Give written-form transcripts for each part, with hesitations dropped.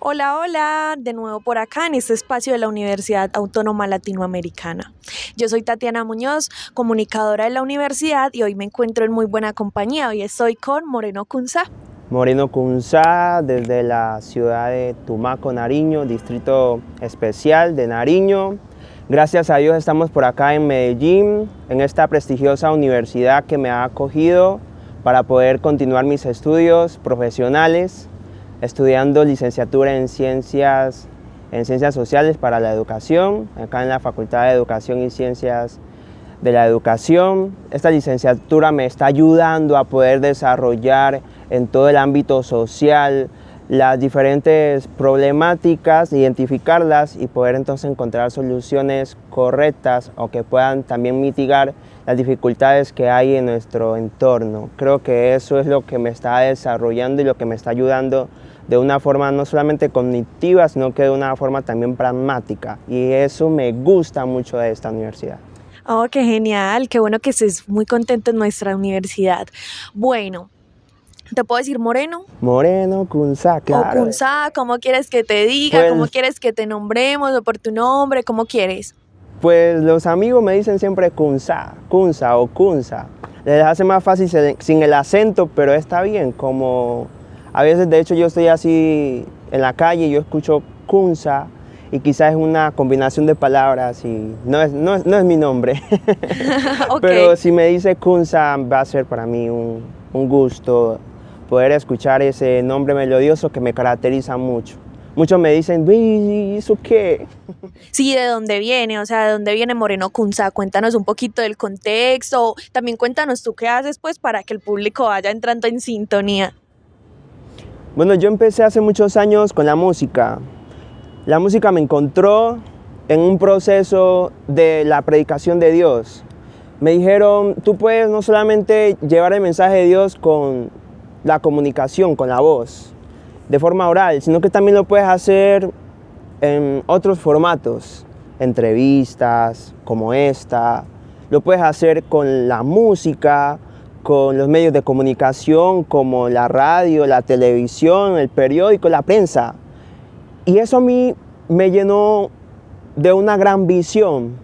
Hola, hola, de nuevo por acá en este espacio de la Universidad Autónoma Latinoamericana. Yo soy Tatiana Muñoz, comunicadora de la universidad y hoy me encuentro en muy buena compañía. Hoy estoy con Moreno Kunza. Moreno Kunza, desde la ciudad de Tumaco, Nariño, distrito especial de Nariño. Gracias a Dios estamos por acá en Medellín, en esta prestigiosa universidad que me ha acogido para poder continuar mis estudios profesionales, estudiando licenciatura en ciencias sociales para la educación, acá en la Facultad de Educación y Ciencias de la Educación. Esta licenciatura me está ayudando a poder desarrollar en todo el ámbito social las diferentes problemáticas, identificarlas y poder entonces encontrar soluciones correctas o que puedan también mitigar las dificultades que hay en nuestro entorno. Creo que eso es lo que me está desarrollando y lo que me está ayudando de una forma no solamente cognitiva, sino que de una forma también pragmática. Y eso me gusta mucho de esta universidad. Oh, qué genial, qué bueno que estés muy contento en nuestra universidad. Bueno, ¿te puedo decir Moreno? Moreno Kunza, claro. O Kunza, ¿cómo quieres que te diga? Pues, ¿Cómo quieres que te nombremos? ¿O por tu nombre? ¿Cómo quieres? Pues los amigos me dicen siempre Kunza, Kunza o Kunza. Les hace más fácil sin el acento, pero está bien. Como a veces, de hecho, yo estoy así en la calle y yo escucho Kunza y quizás es una combinación de palabras y no es mi nombre. Ok. Pero si me dice Kunza, va a ser para mí un gusto poder escuchar ese nombre melodioso que me caracteriza mucho. Muchos me dicen, ¿y eso qué? Sí, ¿de dónde viene? O sea, ¿de dónde viene Moreno Kunza? Cuéntanos un poquito del contexto. También cuéntanos tú qué haces, pues, para que el público vaya entrando en sintonía. Bueno, yo empecé hace muchos años con la música. La música me encontró en un proceso de la predicación de Dios. Me dijeron, tú puedes no solamente llevar el mensaje de Dios con la comunicación, con la voz, de forma oral, sino que también lo puedes hacer en otros formatos, entrevistas como esta, lo puedes hacer con la música, con los medios de comunicación como la radio, la televisión, el periódico, la prensa. Y eso a mí me llenó de una gran visión.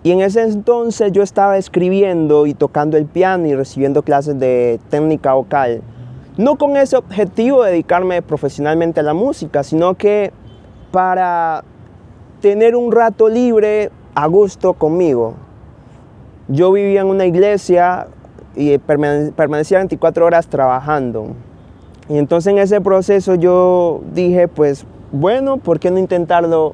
Y en ese entonces yo estaba escribiendo y tocando el piano y recibiendo clases de técnica vocal. No con ese objetivo de dedicarme profesionalmente a la música, sino que para tener un rato libre a gusto conmigo. Yo vivía en una iglesia y permanecía 24 horas trabajando. Y entonces en ese proceso yo dije, pues bueno, ¿por qué no intentarlo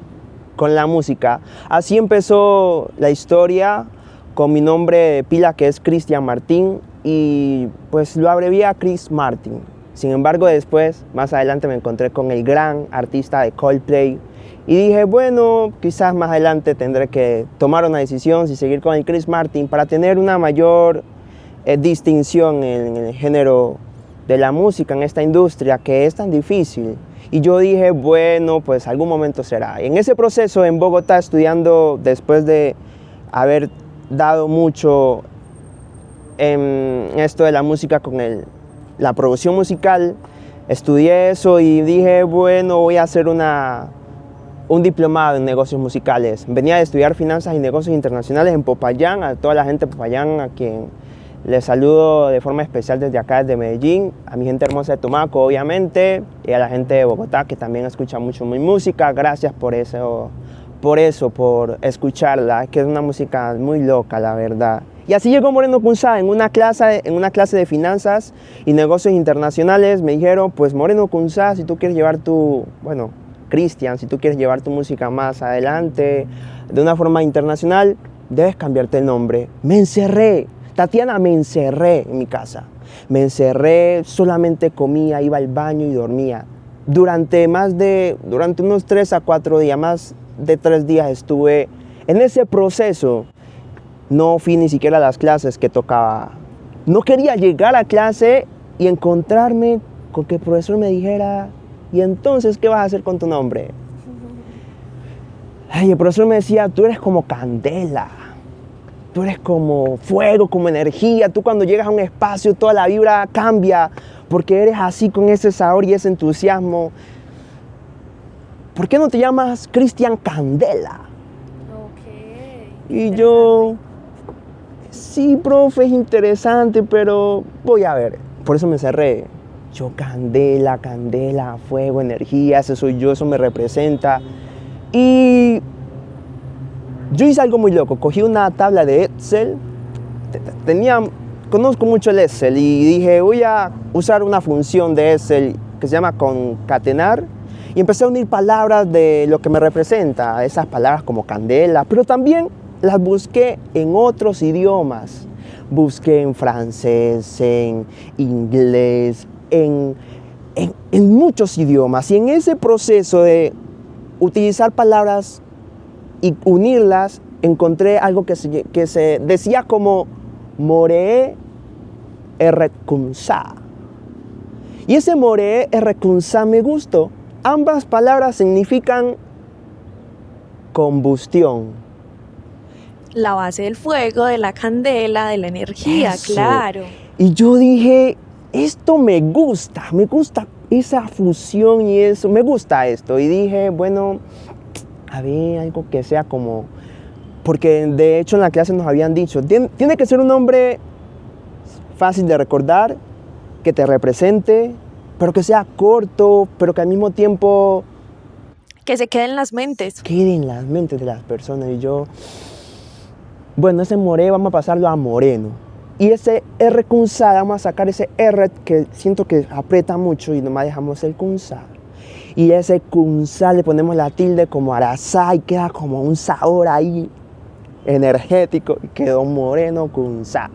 con la música? Así empezó la historia con mi nombre de pila, que es Cristian Martín, y pues lo abrevié a Chris Martin. Sin embargo, después, más adelante, me encontré con el gran artista de Coldplay y dije, bueno, quizás más adelante tendré que tomar una decisión si seguir con el Chris Martin para tener una mayor distinción en el género de la música, en esta industria que es tan difícil. Y yo dije, bueno, pues algún momento será. Y en ese proceso en Bogotá, estudiando después de haber dado mucho en esto de la música con la producción musical, estudié eso y dije, bueno, voy a hacer un diplomado en negocios musicales. Venía de estudiar finanzas y negocios internacionales en Popayán, a toda la gente de Popayán, a quien les saludo de forma especial desde acá, desde Medellín, a mi gente hermosa de Tumaco, obviamente, y a la gente de Bogotá, que también escucha mucho mi música. Gracias por escucharla, que es una música muy loca, la verdad. Y así llegó Moreno Kunza en una clase de finanzas y negocios internacionales. Me dijeron, pues Moreno Kunza, si tú quieres llevar Cristian, si tú quieres llevar tu música más adelante, de una forma internacional, debes cambiarte el nombre. Me encerré, Tatiana, me encerré en mi casa. Me encerré, solamente comía, iba al baño y dormía. Durante unos 3 a 4 días, más de 3 días estuve en ese proceso. No fui ni siquiera a las clases que tocaba. No quería llegar a clase y encontrarme con que el profesor me dijera, ¿y entonces qué vas a hacer con tu nombre? Ay, el profesor me decía, tú eres como candela, tú eres como fuego, como energía. Tú cuando llegas a un espacio toda la vibra cambia porque eres así con ese sabor y ese entusiasmo. ¿por qué no te llamas Cristian Candela? Ok. Y yo, sí, profe, es interesante, pero voy a ver. Por eso me cerré. Yo, candela, candela, fuego, energía, ese soy yo, eso me representa. Y yo hice algo muy loco. Cogí una tabla de Excel. Conozco mucho el Excel y dije, voy a usar una función de Excel que se llama concatenar. Y empecé a unir palabras de lo que me representa, esas palabras como candela, pero también las busqué en otros idiomas. Busqué en francés, en inglés, en muchos idiomas. Y en ese proceso de utilizar palabras y unirlas, encontré algo que se decía como Moree Erretkunsa. Y ese Moree Erretkunsa me gustó. Ambas palabras significan combustión. La base del fuego, de la candela, de la energía, Eso. claro. Y yo dije, esto me gusta esa fusión y eso, me gusta esto. Y dije, bueno, a ver, algo que sea como... Porque de hecho en la clase nos habían dicho, tiene que ser un nombre fácil de recordar, que te represente, pero que sea corto, pero que al mismo tiempo Que se quede en las mentes. quede en las mentes de las personas. Y yo, bueno, ese Moré vamos a pasarlo a Moreno. Y ese R Kunsa, vamos a sacar ese R que siento que aprieta mucho y nomás dejamos el Kunsa. Y ese Kunsa le ponemos la tilde como Arasá y queda como un sabor ahí energético y quedó Moreno Kunsa.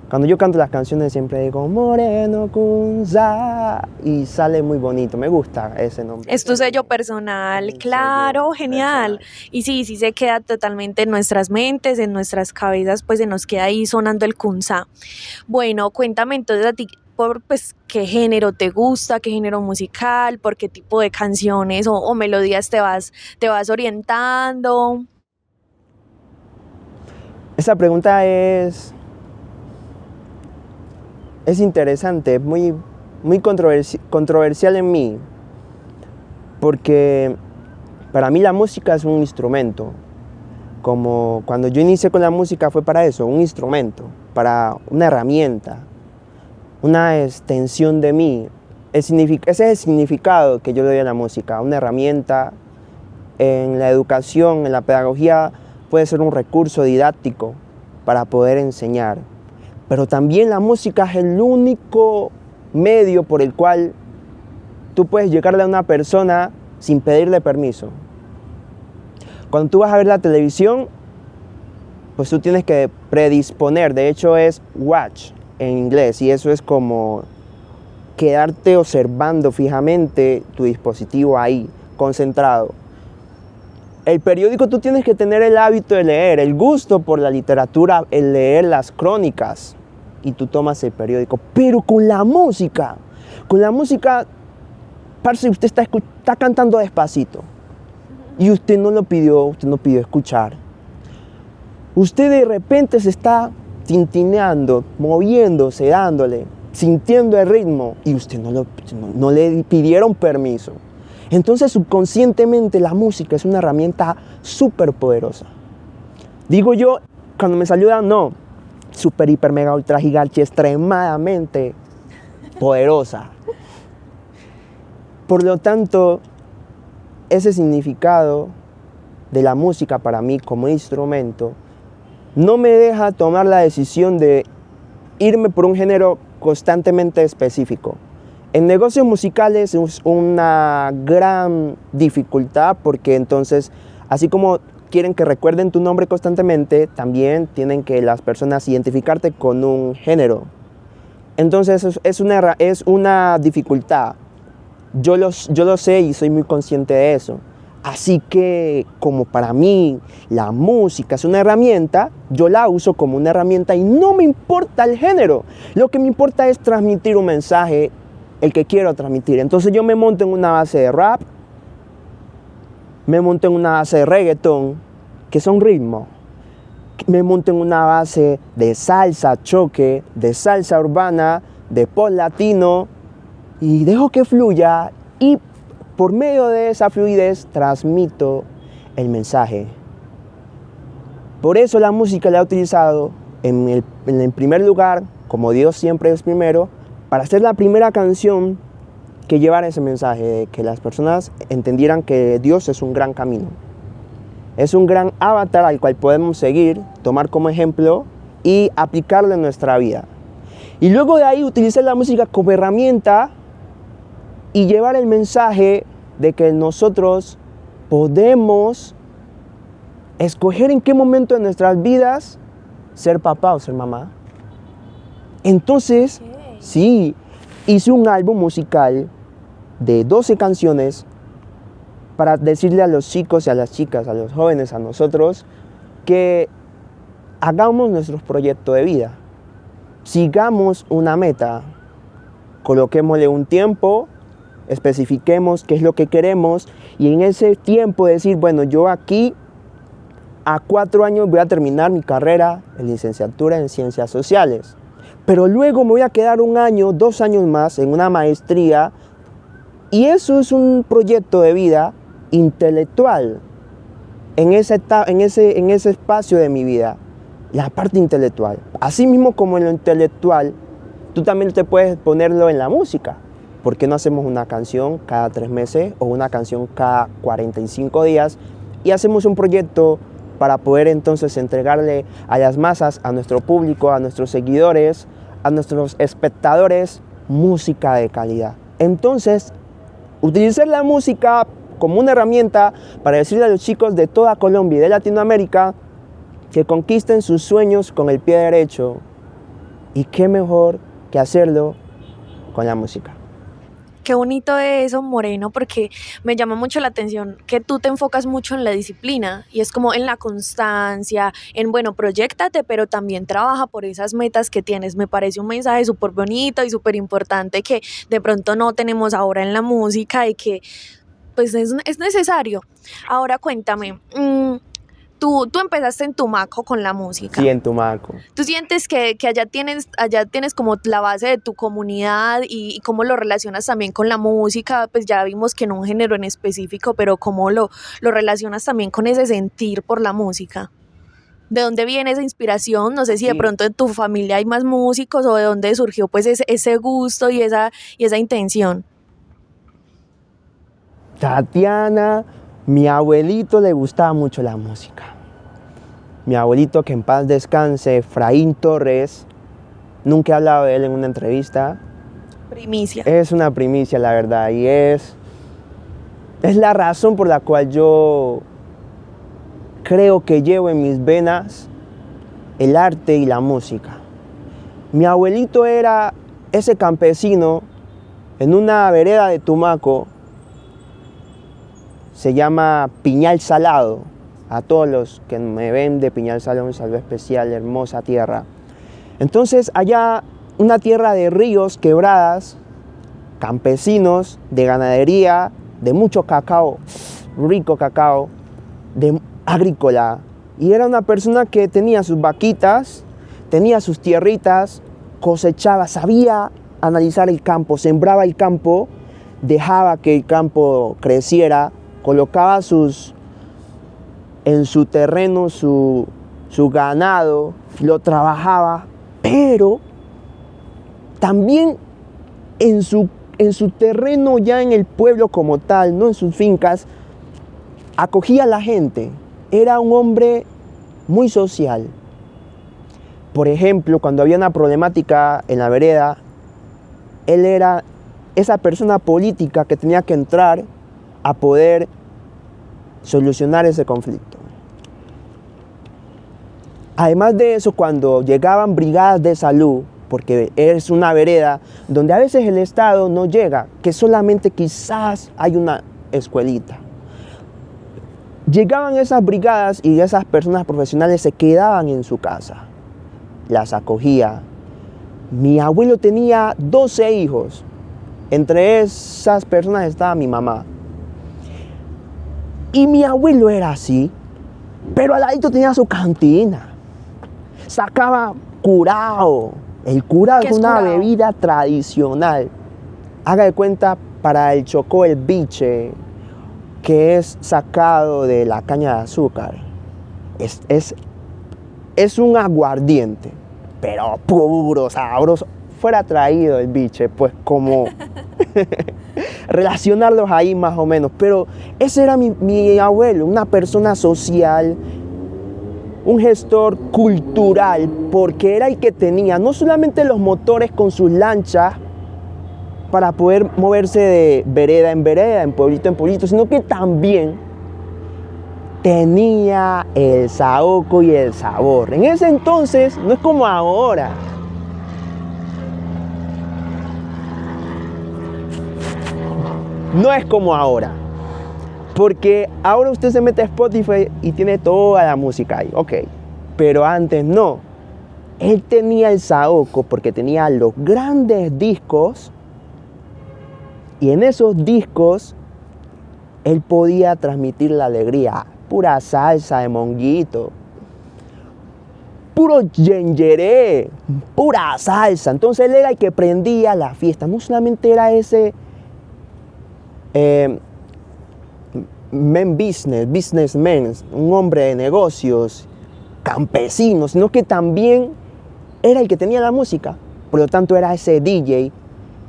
Cuando yo canto las canciones siempre digo Moreno Kunsa y sale muy bonito, me gusta ese nombre. Es tu sello personal, Un claro, sello genial. personal. Y sí, sí se queda totalmente en nuestras mentes, en nuestras cabezas, pues se nos queda ahí sonando el kunsa. Bueno, cuéntame entonces a ti, pues, qué género te gusta, qué género musical, por qué tipo de canciones o melodías te vas orientando. Esa pregunta es interesante, muy controversial en mí, porque para mí la música es un instrumento. Como cuando yo inicié con la música fue para eso, un instrumento, para una herramienta, una extensión de mí. Ese es el significado que yo le doy a la música, una herramienta. En la educación, en la pedagogía, puede ser un recurso didáctico para poder enseñar. Pero también la música es el único medio por el cual tú puedes llegarle a una persona sin pedirle permiso. Cuando tú vas a ver la televisión, pues tú tienes que predisponer. De hecho es watch en inglés y eso es como quedarte observando fijamente tu dispositivo ahí, concentrado. El periódico tú tienes que tener el hábito de leer, el gusto por la literatura, el leer las crónicas y tú tomas el periódico. Pero con la música, parce, usted está cantando despacito y usted no pidió escuchar. Usted de repente se está tintineando, moviéndose, dándole, sintiendo el ritmo y usted no le pidieron permiso. Entonces subconscientemente la música es una herramienta súper poderosa. Digo yo, cuando me saludan, no, súper, hiper, mega, ultra, gigachi, extremadamente poderosa. Por lo tanto, ese significado de la música para mí como instrumento no me deja tomar la decisión de irme por un género constantemente específico. En negocios musicales es una gran dificultad porque entonces, así como quieren que recuerden tu nombre constantemente, también tienen que las personas identificarte con un género. Entonces es una dificultad. Yo lo sé y soy muy consciente de eso. Así que como para mí la música es una herramienta, yo la uso como una herramienta y no me importa el género. Lo que me importa es transmitir un mensaje, el que quiero transmitir. Entonces yo me monto en una base de rap, me monto en una base de reggaetón, que son ritmos. Me monto en una base de salsa choque, de salsa urbana, de pop latino y dejo que fluya y por medio de esa fluidez transmito el mensaje. Por eso la música la he utilizado en el primer lugar, como Dios siempre es primero, para hacer la primera canción que llevara ese mensaje, de que las personas entendieran que Dios es un gran camino. Es un gran avatar al cual podemos seguir, tomar como ejemplo y aplicarlo en nuestra vida. Y luego de ahí utilizar la música como herramienta y llevar el mensaje de que nosotros podemos escoger en qué momento de nuestras vidas ser papá o ser mamá. Entonces, sí, hice un álbum musical de 12 canciones para decirle a los chicos y a las chicas, a los jóvenes, a nosotros, que hagamos nuestro proyecto de vida. Sigamos una meta, coloquémosle un tiempo, especifiquemos qué es lo que queremos y en ese tiempo decir, bueno, yo aquí a 4 años voy a terminar mi carrera en licenciatura en Ciencias Sociales, pero luego me voy a quedar 1 año, 2 años más en una maestría y eso es un proyecto de vida intelectual en ese espacio de mi vida, la parte intelectual. Así mismo como en lo intelectual, tú también te puedes ponerlo en la música. ¿Por qué no hacemos una canción cada 3 meses o una canción cada 45 días y hacemos un proyecto para poder entonces entregarle a las masas, a nuestro público, a nuestros seguidores, a nuestros espectadores, música de calidad? Entonces, utilizar la música como una herramienta para decirle a los chicos de toda Colombia y de Latinoamérica que conquisten sus sueños con el pie derecho. Y qué mejor que hacerlo con la música. Qué bonito eso, Moreno, porque me llama mucho la atención que tú te enfocas mucho en la disciplina y es como en la constancia, en, bueno, proyéctate, pero también trabaja por esas metas que tienes. Me parece un mensaje súper bonito y súper importante que de pronto no tenemos ahora en la música y que pues es necesario. Ahora cuéntame, tú empezaste en Tumaco con la música. Sí, en Tumaco. ¿Tú sientes que allá tienes como la base de tu comunidad y cómo lo relacionas también con la música? Pues ya vimos que no un género en específico, pero cómo lo relacionas también con ese sentir por la música. ¿De dónde viene esa inspiración? No sé si de pronto en tu familia hay más músicos o de dónde surgió pues ese gusto y esa intención. Tatiana, mi abuelito le gustaba mucho la música. Mi abuelito, que en paz descanse, Efraín Torres, nunca he hablado de él en una entrevista. Primicia. Es una primicia, la verdad, y es la razón por la cual yo creo que llevo en mis venas el arte y la música. Mi abuelito era ese campesino en una vereda de Tumaco, se llama Piñal Salado. A todos los que me ven de Piñal Salado, un saludo especial, hermosa tierra. Entonces, allá una tierra de ríos, quebradas, campesinos, de ganadería, de mucho cacao, rico cacao, de agrícola. Y era una persona que tenía sus vaquitas, tenía sus tierritas, cosechaba, sabía analizar el campo, sembraba el campo, dejaba que el campo creciera, colocaba en su terreno su ganado, lo trabajaba, pero también en su terreno, ya en el pueblo como tal, no en sus fincas, acogía a la gente. Era un hombre muy social. Por ejemplo, cuando había una problemática en la vereda, él era esa persona política que tenía que entrar a poder solucionar ese conflicto. Además de eso, cuando llegaban brigadas de salud, porque es una vereda donde a veces el Estado no llega, que solamente quizás hay una escuelita. Llegaban esas brigadas y esas personas profesionales se quedaban en su casa. Las acogía. Mi abuelo tenía 12 hijos. Entre esas personas estaba mi mamá. Y mi abuelo era así, pero al ladito tenía su cantina. Sacaba curao. El curao es una bebida tradicional. Haga de cuenta para el chocó el biche, que es sacado de la caña de azúcar. Es un aguardiente, pero puro, sabroso. Fuera traído el biche, pues como relacionarlos ahí más o menos. Pero ese era mi abuelo, una persona social, un gestor cultural, porque era el que tenía no solamente los motores con sus lanchas para poder moverse de vereda en vereda, en pueblito, sino que también tenía el saoco y el sabor. En ese entonces no es como ahora. No es como ahora. Porque ahora usted se mete a Spotify y tiene toda la música ahí, ok. Pero antes no. Él tenía el saoco porque tenía los grandes discos. Y en esos discos él podía transmitir la alegría. Pura salsa de monguito. Puro yengeré. Pura salsa. Entonces él era el que prendía la fiesta. No solamente era ese businessman, un hombre de negocios, campesino, sino que también era el que tenía la música. Por lo tanto era ese DJ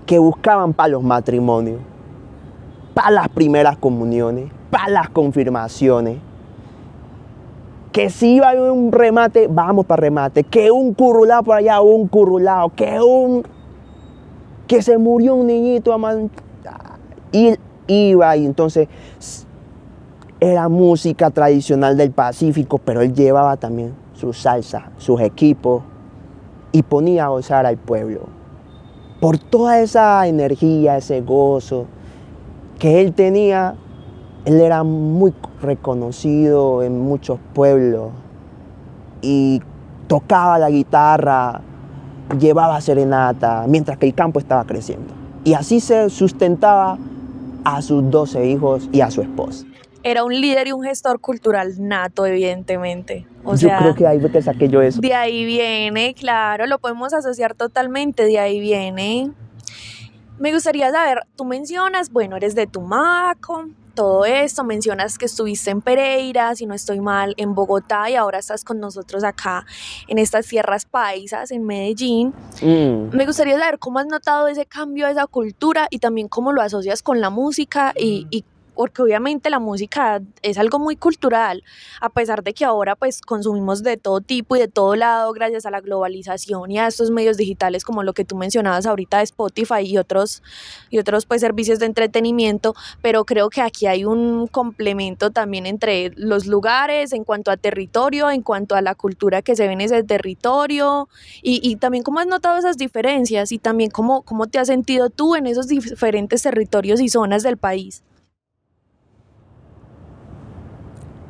que buscaban para los matrimonios, para las primeras comuniones, para las confirmaciones. Que si iba a un remate, vamos para remate. Que un currulao por allá, un currulao. Que se murió un niñito. Y iba y entonces era música tradicional del Pacífico, pero él llevaba también su salsa, sus equipos y ponía a gozar al pueblo. Por toda esa energía, ese gozo que él tenía, él era muy reconocido en muchos pueblos y tocaba la guitarra, llevaba serenata, mientras que el campo estaba creciendo. Y así se sustentaba a sus 12 hijos y a su esposa. Era un líder y un gestor cultural nato, evidentemente. Yo creo que ahí fue que saqué yo eso. De ahí viene, claro, lo podemos asociar totalmente, de ahí viene. Me gustaría saber, tú mencionas, bueno, eres de Tumaco, todo esto, mencionas que estuviste en Pereira, si no estoy mal, en Bogotá y ahora estás con nosotros acá en estas tierras paisas, en Medellín. Me gustaría saber cómo has notado ese cambio, esa cultura y también cómo lo asocias con la música y porque obviamente la música es algo muy cultural, a pesar de que ahora pues consumimos de todo tipo y de todo lado gracias a la globalización y a estos medios digitales como lo que tú mencionabas ahorita de Spotify y otros pues servicios de entretenimiento, pero creo que aquí hay un complemento también entre los lugares en cuanto a territorio, en cuanto a la cultura que se ve en ese territorio y también cómo has notado esas diferencias y también cómo te has sentido tú en esos diferentes territorios y zonas del país.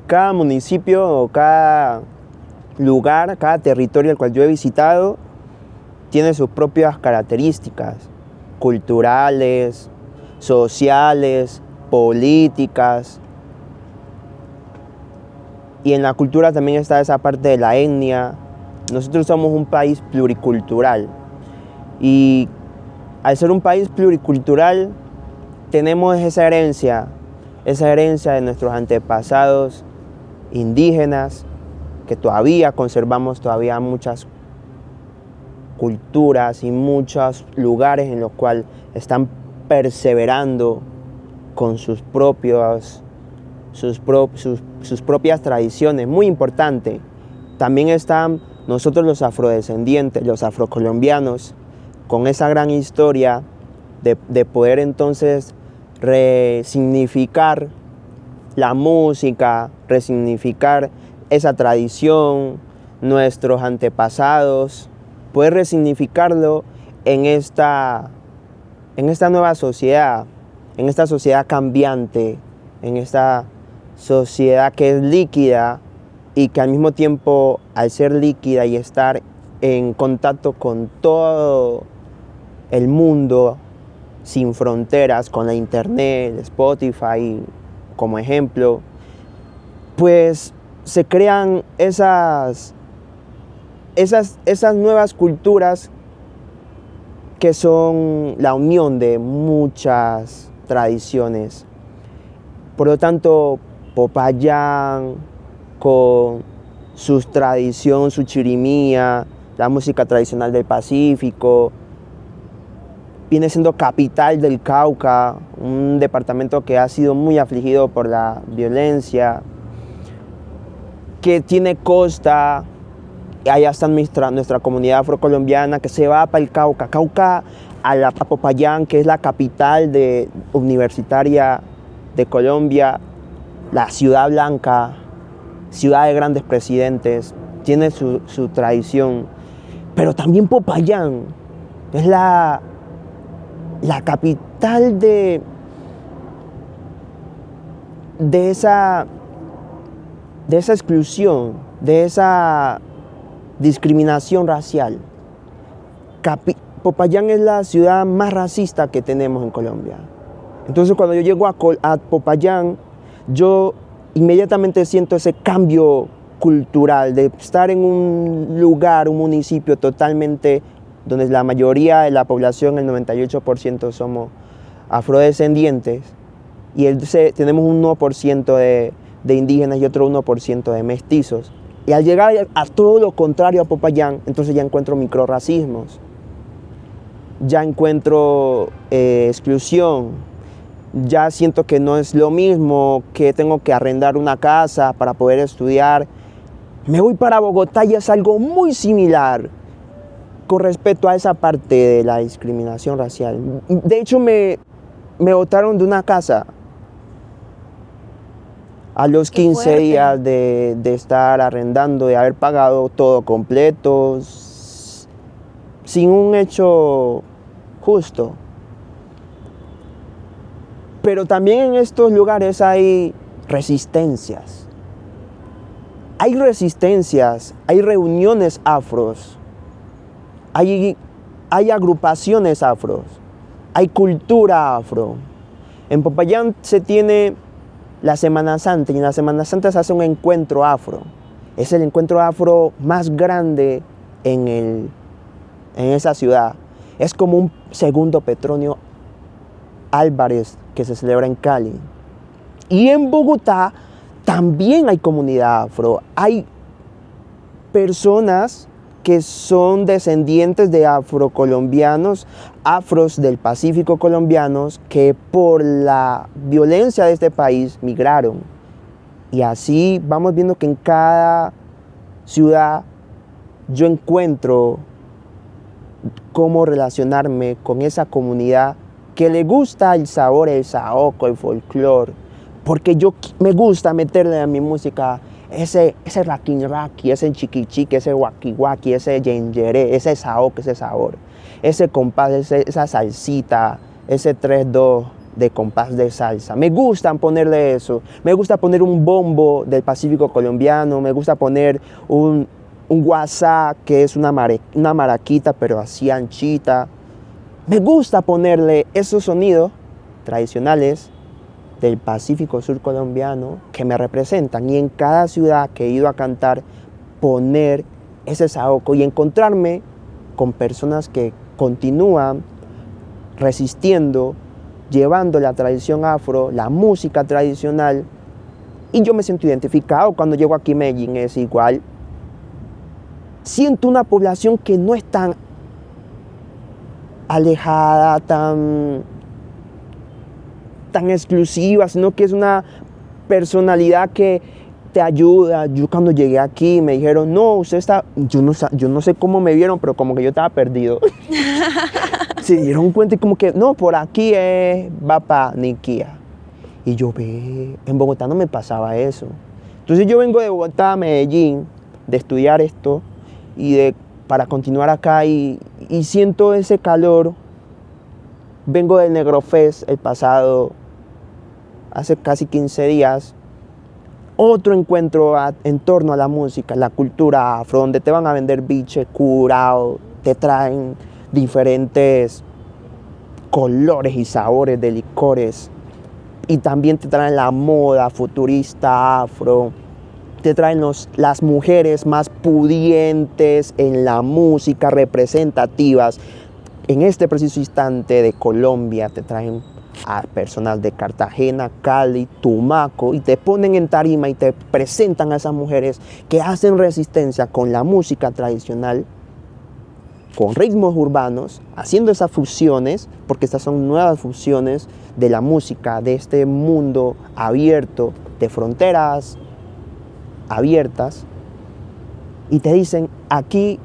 Cada municipio, cada lugar, cada territorio al cual yo he visitado tiene sus propias características culturales, sociales, políticas. Y en la cultura también está esa parte de la etnia. Nosotros somos un país pluricultural. Y al ser un país pluricultural, tenemos esa herencia de nuestros antepasados indígenas, que todavía conservamos muchas culturas y muchos lugares en los cuales están perseverando con sus propias tradiciones. Muy importante. También están nosotros los afrodescendientes, los afrocolombianos, con esa gran historia de poder entonces resignificar la música, resignificar esa tradición, nuestros antepasados, poder resignificarlo en esta nueva sociedad, en esta sociedad cambiante, en esta sociedad que es líquida y que al mismo tiempo, al ser líquida y estar en contacto con todo el mundo sin fronteras, con la internet, Spotify como ejemplo, pues se crean esas nuevas culturas que son la unión de muchas tradiciones. Por lo tanto, Popayán, con su tradición, su chirimía, la música tradicional del Pacífico, viene siendo capital del Cauca, un departamento que ha sido muy afligido por la violencia, que tiene costa. Allá está nuestra comunidad afrocolombiana que se va para el Cauca. Cauca a Popayán, que es la capital universitaria de Colombia, la ciudad blanca, ciudad de grandes presidentes, tiene su tradición. Pero también Popayán es la capital de esa exclusión, de esa discriminación racial. Popayán es la ciudad más racista que tenemos en Colombia. Entonces cuando yo llego a Popayán, yo inmediatamente siento ese cambio cultural de estar en un lugar, un municipio totalmente donde la mayoría de la población, el 98% somos afrodescendientes, y tenemos un 1% de indígenas y otro 1% de mestizos. Y al llegar a todo lo contrario a Popayán, entonces ya encuentro microrracismos, ya encuentro exclusión, ya siento que no es lo mismo, que tengo que arrendar una casa para poder estudiar. Me voy para Bogotá y es algo muy similar con respecto a esa parte de la discriminación racial. De hecho, me botaron de una casa a los 15 días de estar arrendando, de haber pagado todo completo, sin un hecho justo. Pero también en estos lugares hay resistencias. Hay resistencias, hay reuniones afros, hay agrupaciones afros, hay cultura afro. En Popayán se tiene la Semana Santa, y en la Semana Santa se hace un encuentro afro. Es el encuentro afro más grande en esa ciudad. Es como un segundo Petronio Álvarez que se celebra en Cali. Y en Bogotá también hay comunidad afro. Hay personas que son descendientes de afrocolombianos, afros del Pacífico colombianos, que por la violencia de este país migraron. Y así vamos viendo que en cada ciudad yo encuentro cómo relacionarme con esa comunidad que le gusta el sabor, el saoco, el folclore, porque me gusta meterle a mi música ese raquín-raqui, ese chiqui-chiqui, ese guaqui-guaqui, ese yengeré, ese saoco, ese sabor, ese compás, esa salsita, ese 3-2 de compás de salsa. Me gusta ponerle eso. Me gusta poner un bombo del Pacífico colombiano, me gusta poner un guasá, que es una maraquita, pero así anchita. Me gusta ponerle esos sonidos tradicionales del Pacífico sur colombiano que me representan, y en cada ciudad que he ido a cantar poner ese saoco y encontrarme con personas que continúan resistiendo, llevando la tradición afro, la música tradicional, y yo me siento identificado. Cuando llego aquí a Medellín es igual. Siento una población que no es tan alejada, tan exclusiva, sino que es una personalidad que te ayuda. Yo cuando llegué aquí me dijeron, no, usted está, yo no sé cómo me vieron, pero como que yo estaba perdido. Se dieron cuenta y como que, no, por aquí va para Niquía. Y yo en Bogotá no me pasaba eso. Entonces yo vengo de Bogotá a Medellín de estudiar esto y para continuar acá y siento ese calor. Vengo del Negrofest el pasado, hace casi 15 días, otro encuentro en torno a la música, la cultura afro, donde te van a vender biche, curao, te traen diferentes colores y sabores de licores, y también te traen la moda futurista afro, te traen las mujeres más pudientes en la música, representativas. En este preciso instante de Colombia te traen a personas de Cartagena, Cali, Tumaco, y te ponen en tarima y te presentan a esas mujeres que hacen resistencia con la música tradicional, con ritmos urbanos, haciendo esas fusiones, porque estas son nuevas fusiones de la música, de este mundo abierto, de fronteras abiertas, y te dicen, aquí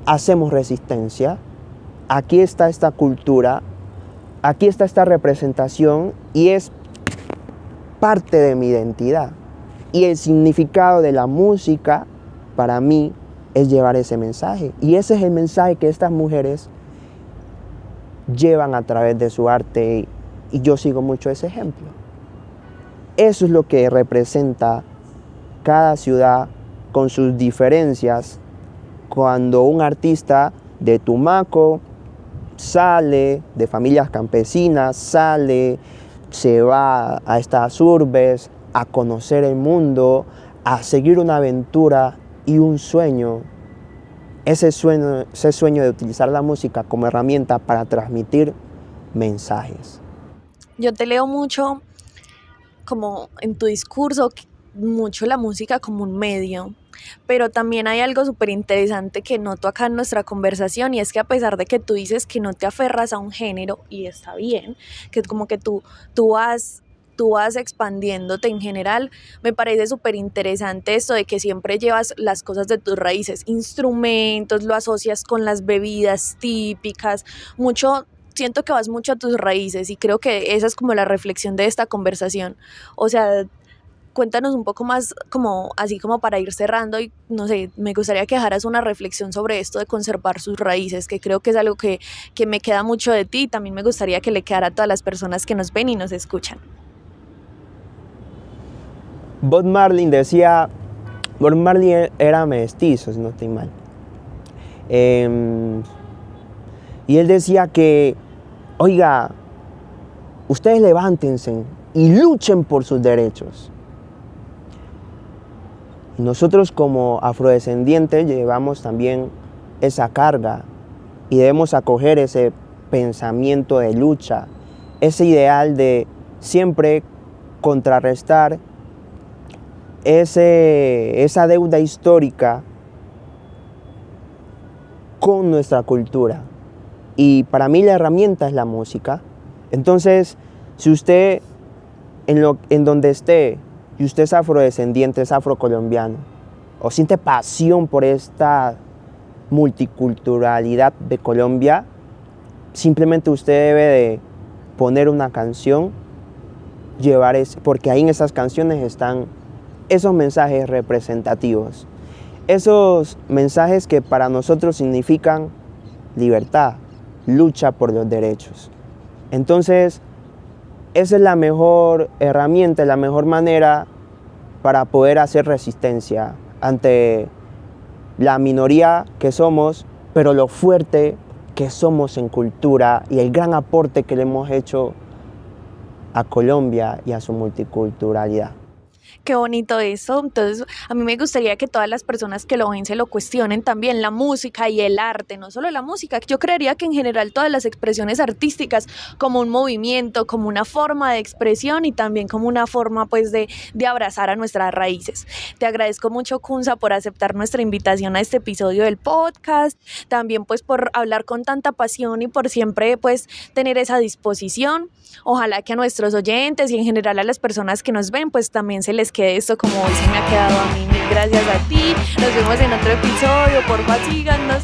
hacemos resistencia, aquí está esta cultura, aquí está esta representación y es parte de mi identidad. Y el significado de la música para mí es llevar ese mensaje. Y ese es el mensaje que estas mujeres llevan a través de su arte y yo sigo mucho ese ejemplo. Eso es lo que representa cada ciudad con sus diferencias. Cuando un artista de Tumaco sale, de familias campesinas, sale, se va a estas urbes a conocer el mundo, a seguir una aventura y un sueño. Ese sueño de utilizar la música como herramienta para transmitir mensajes. Yo te leo mucho como en tu discurso, mucho la música como un medio, pero también hay algo súper interesante que noto acá en nuestra conversación y es que a pesar de que tú dices que no te aferras a un género, y está bien, que es como que tú vas expandiéndote en general, me parece súper interesante esto de que siempre llevas las cosas de tus raíces, instrumentos, lo asocias con las bebidas típicas, siento que vas mucho a tus raíces y creo que esa es como la reflexión de esta conversación. O sea, cuéntanos un poco más como así como para ir cerrando y no sé, me gustaría que dejaras una reflexión sobre esto de conservar sus raíces, que creo que es algo que me queda mucho de ti y también me gustaría que le quedara a todas las personas que nos ven y nos escuchan. Bob Marley era mestizo, si no estoy mal. Y él decía que, oiga, ustedes levántense y luchen por sus derechos. Y nosotros como afrodescendientes llevamos también esa carga y debemos acoger ese pensamiento de lucha, ese ideal de siempre contrarrestar esa deuda histórica con nuestra cultura. Y para mí la herramienta es la música. Entonces, si usted en donde esté, y usted es afrodescendiente, es afrocolombiano, o siente pasión por esta multiculturalidad de Colombia, simplemente usted debe de poner una canción, porque ahí en esas canciones están esos mensajes representativos, esos mensajes que para nosotros significan libertad, lucha por los derechos. Entonces, esa es la mejor herramienta, la mejor manera para poder hacer resistencia ante la minoría que somos, pero lo fuerte que somos en cultura y el gran aporte que le hemos hecho a Colombia y a su multiculturalidad. Qué bonito eso. Entonces, a mí me gustaría que todas las personas que lo ven se lo cuestionen también, la música y el arte, no solo la música. Yo creería que en general todas las expresiones artísticas como un movimiento, como una forma de expresión y también como una forma pues de abrazar a nuestras raíces. Te agradezco mucho, Kunza, por aceptar nuestra invitación a este episodio del podcast, también pues por hablar con tanta pasión y por siempre pues tener esa disposición. Ojalá que a nuestros oyentes y en general a las personas que nos ven pues también se les quede esto como hoy se me ha quedado a mí. Mil gracias a ti. Nos vemos en otro episodio. Porfa, síganos.